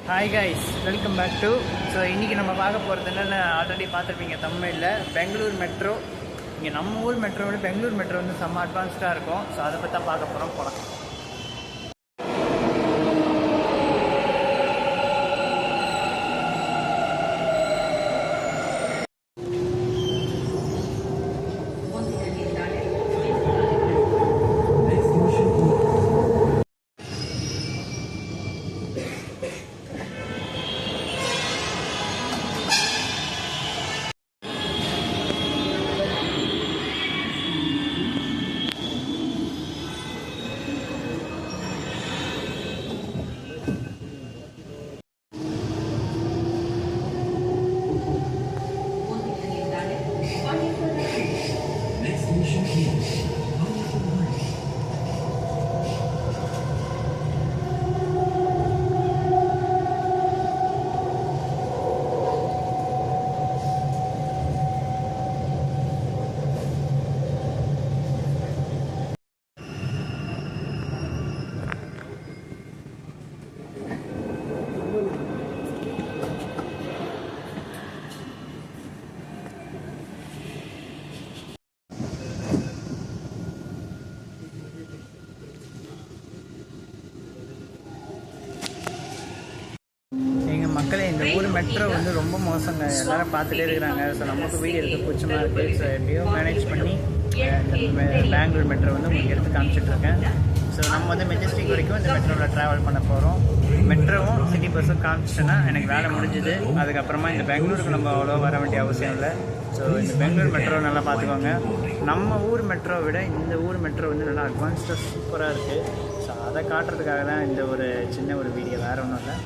Hi guys, welcome back to. So இன்றைக்கி நம்ம பார்க்க போகிறது என்னென்னு ஆல்ரெடி பார்த்துருப்பீங்க தமிழில். பெங்களூர் மெட்ரோ. இங்கே நம்ம ஊர் மெட்ரோவோட பெங்களூர் மெட்ரோ வந்து செம்ம அட்வான்ஸ்டாக இருக்கும். ஸோ அதை பற்றி தான் பார்க்க போகலாம். மக்களே, இந்த ஊர் மெட்ரோ வந்து ரொம்ப மோசங்க. எல்லாரும் பார்த்துட்டே இருக்கிறாங்க. ஸோ நமக்கு வீடியோ எடுக்க பிடிச்சமாக இருக்குது. ஸோ எப்படியோ மேனேஜ் பண்ணி இந்த பெங்களூர் மெட்ரோ வந்து உங்களுக்கு எடுத்து காமிச்சிட்ருக்கேன். ஸோ நம்ம வந்து மெஜஸ்டிக் வரைக்கும் இந்த மெட்ரோவில் ட்ராவல் பண்ண போகிறோம். மெட்ரோவும் சிட்டி பஸ்ஸும் காமிச்சிட்டேன்னா எனக்கு வேலை முடிஞ்சுது. அதுக்கப்புறமா இந்த பெங்களூருக்கு நம்ம அவ்வளோ வர வேண்டிய அவசியம் இல்லை. ஸோ இந்த பெங்களூர் மெட்ரோ நல்லா பார்த்துக்கோங்க. நம்ம ஊர் மெட்ரோவை விட இந்த ஊர் மெட்ரோ வந்து நல்லா அட்வான்ஸ்டாக சூப்பராக இருக்குது. ஸோ அதை காட்டுறதுக்காக தான் இந்த ஒரு சின்ன ஒரு வீடியோ, வேறு ஒன்றும் இல்லை.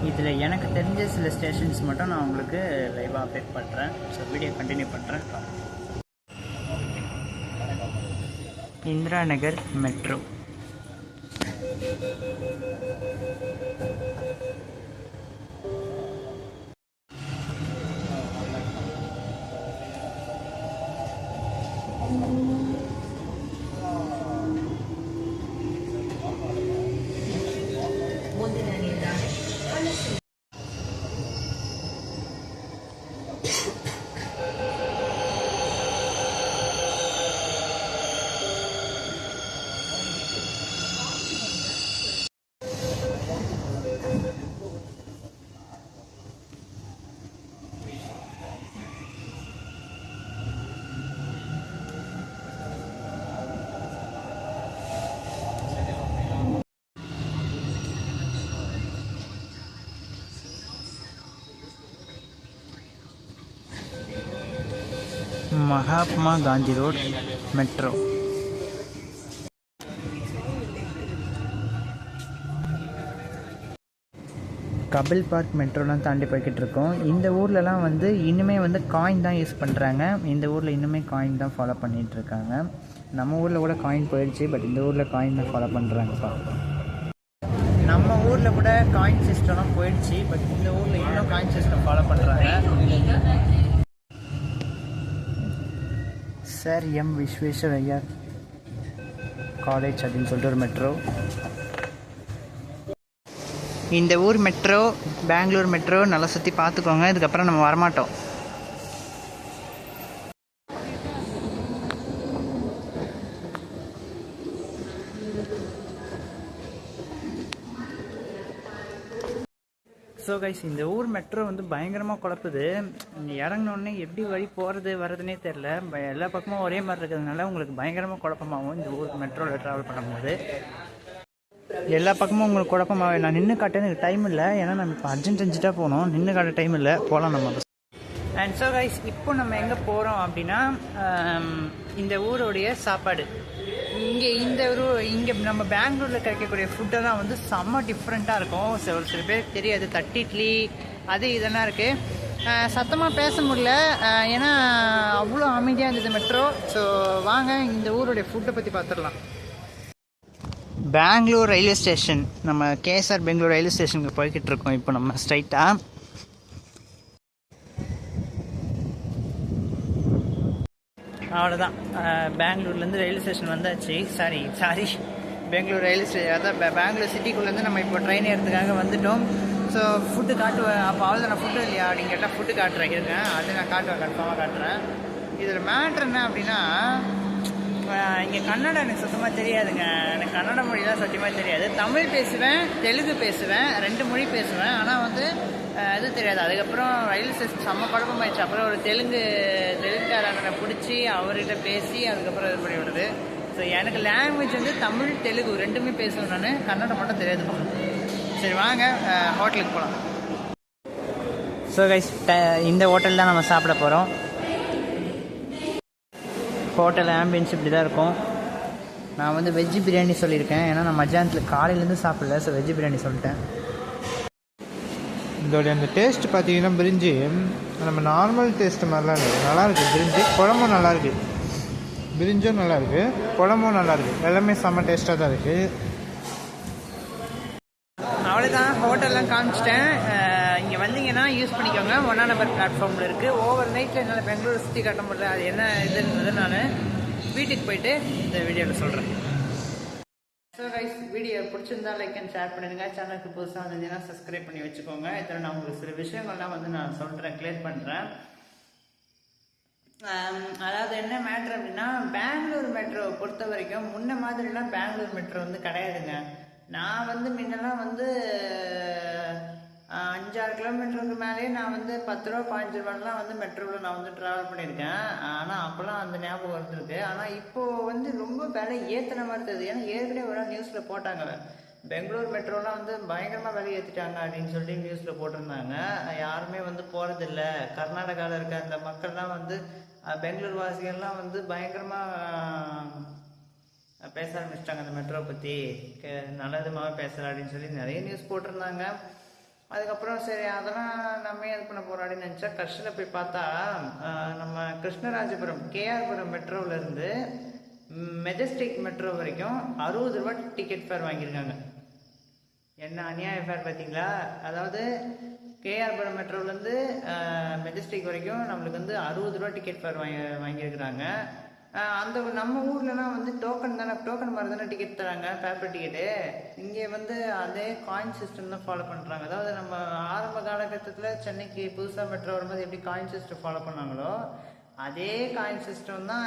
இதில் எனக்கு தெரிஞ்ச சில ஸ்டேஷன்ஸ் மட்டும் நான் உங்களுக்கு லைவாக அப்டேட் பண்ணுறேன். ஸோ வீடியோ கண்டினியூ பண்ணுறேன். Indira Nagar metro. Mahatma Gandhi road metro. Cubbon park மெட்ரோலாம் தாண்டி போய்கிட்டு இருக்கோம். இந்த ஊர்லலாம் வந்து இன்னுமே வந்து காயின் தான் யூஸ் பண்ணுறாங்க. இந்த ஊரில் இன்னுமே காயின் தான் ஃபாலோ பண்ணிகிட்டு இருக்காங்க. நம்ம ஊரில் கூட காயின் போயிடுச்சு, பட் இந்த ஊரில் காயின் தான் ஃபாலோ பண்ணுறாங்கப்பா. நம்ம ஊரில் கூட காயின் சிஸ்டம்லாம் போயிடுச்சு, பட் இந்த ஊரில் இன்னும் காயின் சிஸ்டம் ஃபாலோ பண்ணுறாங்க. சார் எம் விஸ்வேஸ்வரய்யா காலேஜ் அப்படின்னு சொல்லிட்டு ஒரு மெட்ரோ. இந்த ஊர் மெட்ரோ பெங்களூர் மெட்ரோ நல்லா சுற்றி பார்த்துக்கோங்க. இதுக்கப்புறம் நம்ம வரமாட்டோம். ஸோ கைஸ், இந்த ஊர் மெட்ரோ வந்து பயங்கரமாக குழப்புது. இறங்கினோடனே எப்படி வழி போகிறது வர்றதுனே தெரில. எல்லா பக்கமும் ஒரே மாதிரி இருக்கிறதுனால உங்களுக்கு பயங்கரமாக குழப்பமாகும் இந்த ஊர் மெட்ரோவில் ட்ராவல் பண்ணும்போது. எல்லா பக்கமும் உங்களுக்கு குழப்பமாகவே. நான் நின்று காட்ட எனக்கு டைம் இல்லை, ஏன்னா நம்ம இப்போ அர்ஜென்ட்டாக போகணும். நின்று காட்ட டைம் இல்லை, போகலாம் நம்ம. அண்ட் ஸோ கைஸ், இப்போ நம்ம எங்கே போகிறோம் அப்படின்னா, இந்த ஊருடைய சாப்பாடு. இங்கே நம்ம பெங்களூரில் கிடைக்கக்கூடிய ஃபுட்டெல்லாம் வந்து செம்ம டிஃப்ரெண்ட்டாக இருக்கும். ஒரு சில பேருக்கு தெரியாது. தட்டு இட்லி அது இதெல்லாம் இருக்குது. சத்தமாக பேச முடியல, ஏன்னா அவ்வளோ அமைதியாக இருந்தது மெட்ரோ. ஸோ வாங்க இந்த ஊருடைய ஃபுட்டை பற்றி பார்த்துடலாம். பெங்களூர் ரயில்வே ஸ்டேஷன், நம்ம கேஎஸ்ஆர் பெங்களூர் ரயில்வே ஸ்டேஷனுக்கு போய்கிட்டு இருக்கோம் இப்போ நம்ம ஸ்ட்ரைட்டாக. அவ்வளோதான். பெங்களூர்லேருந்து ரயில்வே ஸ்டேஷன் வந்தாச்சு. சாரி பெங்களூர் ரயில்வே ஸ்டேஷன், அதான் பெங்களூர் சிட்டிக்குள்ளேருந்து நம்ம இப்போ ட்ரெயின் ஏறதுக்காக வந்துட்டோம். ஸோ ஃபுட்டு காட்டுவேன். அப்போ அவ்வளோ நான் ஃபுட்டு இல்லையா அப்படின்னு கேட்டால் ஃபுட்டு காட்டுறேன். இருக்கேன் அது நான் காட்டுவேன், கன்ஃபார்மாக காட்டுறேன். இதில் மேட்ரு என்ன அப்படின்னா, இங்கே கன்னடம் எனக்கு சுத்தமாக தெரியாதுங்க. எனக்கு கன்னட மொழிலாம் சத்தியமாக தெரியாது. தமிழ் பேசுவேன், தெலுங்கு பேசுவேன், 2 மொழி பேசுவேன். ஆனால் வந்து இது தெரியாது. அதுக்கப்புறம் ரயில்வே ஸ்டேஷன் செம்ம குழப்பமாயிடுச்சு. அப்புறம் ஒரு தெலுங்குக்காரனை பிடிச்சி அவர்கிட்ட பேசி அதுக்கப்புறம் இது பண்ணி விடுது. ஸோ எனக்கு லாங்குவேஜ் வந்து தமிழ் தெலுங்கு 2மே பேசுவேன். நான் கன்னடம் மட்டும் தெரியாது. சரி வாங்க ஹோட்டலுக்கு போகலாம். ஸோ கைஸ், இந்த ஹோட்டல் தான் நம்ம சாப்பிட போகிறோம். ஹோட்டல் ஆம்பியன்ஸ் இப்படி தான் இருக்கும். நான் வந்து வெஜ்ஜு பிரியாணி சொல்லியிருக்கேன். ஏன்னா நான் மத்தியானத்தில் காலையிலேருந்து சாப்பிடல. ஸோ வெஜ்ஜு பிரியாணி சொல்லிட்டேன். இதோடைய அந்த டேஸ்ட் பார்த்தீங்கன்னா பிரிஞ்சு நம்ம நார்மல் டேஸ்ட்டு மாதிரிலாம் இருக்குது. நல்லாயிருக்கு பிரிஞ்சு. குழம்பும் நல்லாயிருக்கு, பிரிஞ்சும் நல்லாயிருக்கு, குழம்பும் நல்லாயிருக்கு. எல்லாமே செம்ம டேஸ்ட்டாக தான் இருக்குது. அவ்வளோதான், ஹோட்டல்லாம் காமிச்சிட்டேன். இங்கே வந்தீங்கன்னா யூஸ் பண்ணிக்கோங்க. 1 நம்பர் பிளாட்ஃபார்மில் இருக்குது. ஓவர் நைட்டில் என்னால் பெங்களூர் சுற்றி காட்ட முடியல. அது என்ன இதுன்றது நான் வீட்டுக்கு போயிட்டு இந்த வீடியோவில் சொல்கிறேன். ஸோ கைஸ், வீடியோ பிடிச்சிருந்தா லைக் அண்ட் ஷேர் பண்ணிடுங்க. சேனலுக்கு புதுசாக வந்தீங்கன்னா சப்ஸ்கிரைப் பண்ணி வச்சுக்கோங்க. இதில் நான் உங்களுக்கு சில விஷயங்கள்லாம் வந்து நான் சொல்கிறேன், கிளியர் பண்ணுறேன். அதாவது என்ன மேட்ரு அப்படின்னா, பெங்களூர் மெட்ரோவை பொறுத்த வரைக்கும் முன்ன மாதிரிலாம் பெங்களூர் மெட்ரோ வந்து கிடையாதுங்க. நான் வந்து முன்னெல்லாம் வந்து 5-6 கிலோமீட்டருக்கு மேலேயே நான் வந்து 10 ரூபா 15 ரூபாலாம் வந்து மெட்ரோவில் நான் வந்து ட்ராவல் பண்ணியிருக்கேன். ஆனால் அப்போல்லாம் அந்த ஞாபகம் வந்துருக்கு. ஆனால் இப்போது வந்து ரொம்ப விலை ஏற்றின மாதிரி தெரியுது. ஏன்னா ஏற்கனவே ஒரு நியூஸில் போட்டாங்க, பெங்களூர் மெட்ரோலாம் வந்து பயங்கரமாக விலை ஏற்றிட்டாங்க அப்படின்னு சொல்லி நியூஸில் போட்டிருந்தாங்க. யாருமே வந்து போகிறதில்ல. கர்நாடகாவில் இருக்க அந்த மக்கள்லாம் வந்து பெங்களூர் வாசிகள்லாம் வந்து பயங்கரமாக பேச ஆரம்பிச்சிட்டாங்க அந்த மெட்ரோ பற்றி. நல்லதுமாக பேசுகிறா அப்படின்னு சொல்லி நிறைய நியூஸ் போட்டிருந்தாங்க. அதுக்கப்புறம் சரி அதெல்லாம் நம்ம இது பண்ண போகிறோம் அப்படின்னு நினச்சா, கஷ்டில் போய் பார்த்தா நம்ம கிருஷ்ணராஜபுரம் கேஆர்புரம் மெட்ரோவிலேருந்து மெஜஸ்டிக் மெட்ரோ வரைக்கும் 60 ரூபா டிக்கெட் ஃபேர் வாங்கியிருக்காங்க. என்ன அநியாய ஃபேர் பார்த்தீங்களா? அதாவது கேஆர்புரம் மெட்ரோவிலேருந்து மெஜஸ்டிக் வரைக்கும் நம்மளுக்கு வந்து 60 ரூபா டிக்கெட் ஃபேர் வாங்கியிருக்கிறாங்க. அந்த நம்ம ஊர்லலாம் வந்து டோக்கன் மாதிரி தானே டிக்கெட் தராங்க, பேப்பர் டிக்கெட்டு. இங்கே வந்து அதே காயின் சிஸ்டம் தான் ஃபாலோ பண்ணுறாங்க. அதாவது நம்ம ஆரம்ப காலகட்டத்தில் சென்னைக்கு புதுசாக மெட்ரோ வரும்போது எப்படி காயின் சிஸ்டம் ஃபாலோ பண்ணாங்களோ அதே காயின் சிஸ்டம் தான்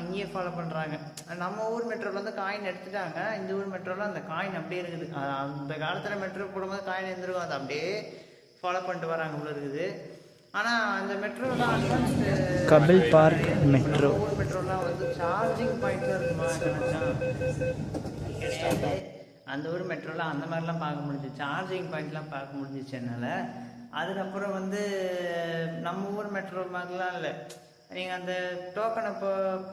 இங்கேயே ஃபாலோ பண்ணுறாங்க. நம்ம ஊர் மெட்ரோவில் வந்து காயின் எடுத்துட்டாங்க. இந்த ஊர் மெட்ரோவில் அந்த காயின் அப்படியே இருக்குது. அந்த காலத்தில் மெட்ரோ போடும்போது காயின் இருந்துருக்கும், அதை அப்படியே ஃபாலோ பண்ணிட்டு வராங்க உள்ள இருக்குது. ஆனால் அந்த மெட்ரோவில் தான் அட்வான்ஸ்டு கபில் பார்க் மெட்ரோ மெட்ரோலாம் வந்து சார்ஜிங் பாயிண்ட்லாம் இருக்குமா கிடையாது. அந்த ஊர் மெட்ரோலாம் அந்த மாதிரிலாம் பார்க்க முடிஞ்சிச்சு, சார்ஜிங் பாயிண்ட்லாம் பார்க்க முடிஞ்சிச்சு என்னால். அதுக்கப்புறம் வந்து நம்ம ஊர் மெட்ரோ மாதிரிலாம் இல்லை. நீங்கள் அந்த டோக்கனை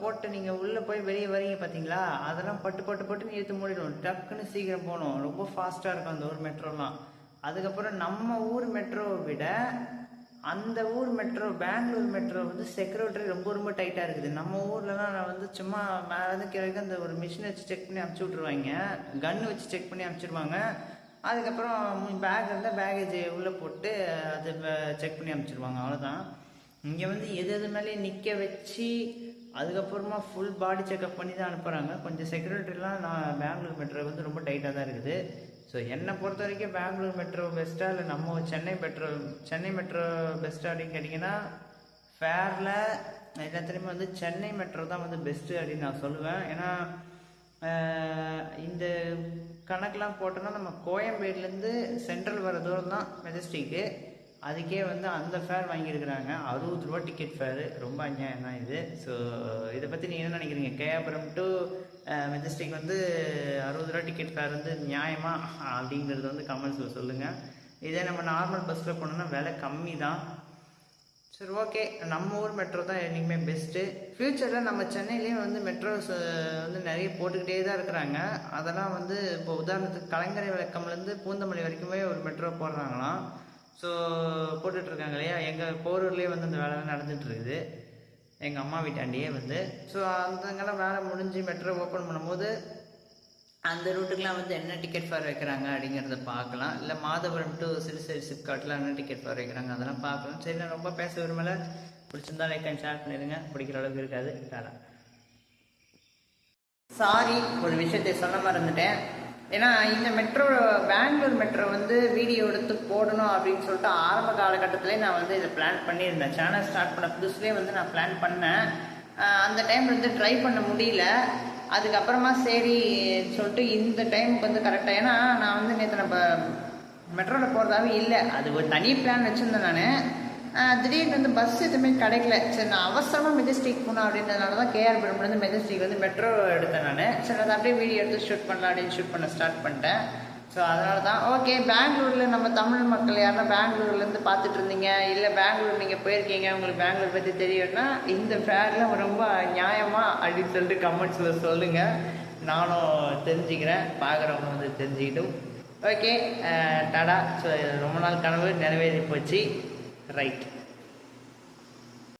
போட்டு நீங்கள் உள்ளே போய் வெளியே வரீங்க பார்த்தீங்களா, அதெல்லாம் பட்டு நீ எடுத்து மூடிடும். டக்குன்னு சீக்கிரம் போகணும், ரொம்ப ஃபாஸ்ட்டாக இருக்கும் அந்த ஊர் மெட்ரோலாம். அதுக்கப்புறம் நம்ம ஊர் மெட்ரோவை விட அந்த ஊர் மெட்ரோ பெங்களூர் மெட்ரோ வந்து செக்யூரிட்டி ரொம்ப டைட்டாக இருக்குது. நம்ம ஊர்லலாம் நான் வந்து சும்மா மேலே கீழே அந்த ஒரு மிஷினை வச்சு செக் பண்ணி அனுப்பிச்சி விட்ருவாங்க, கன்று வச்சு செக் பண்ணி அனுப்பிச்சிடுவாங்க. அதுக்கப்புறம் பேக் இருந்தால் பேகேஜ் உள்ளே போட்டு அது செக் பண்ணி அனுப்பிச்சிடுவாங்க, அவ்வளோதான். இங்கே வந்து எது மேலே நிற்க வச்சு அதுக்கப்புறமா ஃபுல் பாடி செக்அப் பண்ணி தான் அனுப்புகிறாங்க. கொஞ்சம் செக்யூரிட்டிலாம் நான் பெங்களூர் மெட்ரோ வந்து ரொம்ப டைட்டாக தான் இருக்குது. ஸோ என்னை பொறுத்த வரைக்கும் பெங்களூர் மெட்ரோ பெஸ்ட்டாக இல்லை நம்ம சென்னை மெட்ரோ பெஸ்ட்டாக அப்படின்னு கேட்டிங்கன்னா, ஃபேரில் எல்லாத்துலேயுமே வந்து சென்னை மெட்ரோ தான் வந்து பெஸ்ட்டு அப்படின்னு நான் சொல்லுவேன். ஏன்னா இந்த கணக்கெலாம் போட்டோன்னா நம்ம கோயம்பேடுலேருந்து சென்ட்ரல் வர தூரம் தான் மெஜஸ்டிக்கு. அதுக்கே வந்து அந்த ஃபேர் வாங்கியிருக்கிறாங்க, 60 ரூபா டிக்கெட் ஃபேரு. ரொம்ப அநியாயம் தான் இது. ஸோ இதை பற்றி நீங்கள் என்ன நினைக்கிறீங்க? கேஆர்புரம் டு மெஜஸ்டிக் வந்து 60 ரூபா டிக்கெட் ஃபேர் வந்து நியாயமா அப்படிங்கிறது வந்து கமெண்ட்ஸில் சொல்லுங்கள். இதே நம்ம நார்மல் பஸ்ஸில் போனோம்னா விலை கம்மி தான். சரி ஓகே, நம்ம ஊர் மெட்ரோ தான் என்றைக்குமே பெஸ்ட்டு. ஃப்யூச்சரில் நம்ம சென்னையிலேயே வந்து மெட்ரோஸ் வந்து நிறைய போட்டுக்கிட்டே தான் இருக்கிறாங்க. அதெல்லாம் வந்து இப்போ உதாரணத்துக்கு கலைஞரை விளக்கம்லேருந்து பூந்தமல்லி வரைக்குமே ஒரு மெட்ரோ போடுறாங்களாம். ஸோ போட்டுட்ருக்காங்க இல்லையா, எங்கள் போரூர்லேயே வந்து அந்த வேலை நடந்துகிட்ருக்குது, எங்கள் அம்மா வீட்டாண்டியே வந்து. ஸோ அங்கெல்லாம் வேலை முடிஞ்சு மெட்ரோ ஓப்பன் பண்ணும்போது அந்த ரூட்டுக்கெலாம் வந்து என்ன டிக்கெட் ஃபேர் வைக்கிறாங்க அப்படிங்கிறத பார்க்கலாம். இல்லை மாதவரம் டு சிறுசேரி சிப்காட்டில் என்ன டிக்கெட் ஃபேர் வைக்கிறாங்க அதெல்லாம் பார்க்கலாம். சரி, நான் ரொம்ப பேச விரும்பலை. பிடிச்சிருந்தா லைக் அண்ட் ஷேர் பண்ணிடுங்க. பிடிக்கிற அளவுக்கு இருக்காது. டாடா. சாரி, ஒரு விஷயத்தை சொல்ல மறந்துட்டேன். ஏன்னா இந்த மெட்ரோ, பெங்களூர் மெட்ரோ வந்து வீடியோ எடுத்து போடணும் அப்படின்னு சொல்லிட்டு ஆரம்ப காலகட்டத்திலே நான் வந்து இதை பிளான் பண்ணியிருந்தேன். சேனல் ஸ்டார்ட் பண்ண புதுசுலேயே வந்து நான் பிளான் பண்ணேன். அந்த டைம் வந்து ட்ரை பண்ண முடியல. அதுக்கப்புறமா சரி சொல்லிட்டு இந்த டைமுக்கு வந்து கரெக்டாக, ஏன்னா நான் வந்து நேற்று நம்ம மெட்ரோவில் போகிறதாவே இல்லை, அது ஒரு தனி பிளான் வச்சுருந்தேன் நான். திடீர்னு வந்து பஸ் எதுவுமே கிடைக்கல. சரி, நான் அவசரமாக மெஜஸ்டிக் போனேன் அப்படின்றதுனால தான் கேஆர் பெரும்புலேருந்து மெஜஸ்டிக் வந்து மெட்ரோ எடுத்தேன் நான். சரி, அதை அப்படியே வீடியோ எடுத்து ஷூட் பண்ணலாம் அப்படின்னு ஷூட் பண்ண ஸ்டார்ட் பண்ணிட்டேன். ஸோ அதனால தான் ஓகே. பெங்களூரில் நம்ம தமிழ் மக்கள் யாருன்னா பெங்களூர்லேருந்து பார்த்துட்டு இருந்தீங்க, இல்லை பெங்களூர் நீங்கள் போயிருக்கீங்க, உங்களுக்கு பெங்களூர் பற்றி தெரியும்னா இந்த ஃபேர்லாம் ரொம்ப நியாயமா அப்படின்னு சொல்லிட்டு கமெண்ட்ஸில் சொல்லுங்கள். நானும் தெரிஞ்சுக்கிறேன், பார்க்குறவங்க வந்து தெரிஞ்சுக்கிட்டும். ஓகே, டாடா. ஸோ ரொம்ப நாள் கனவு நிறைவேறி போச்சு. ரைட்.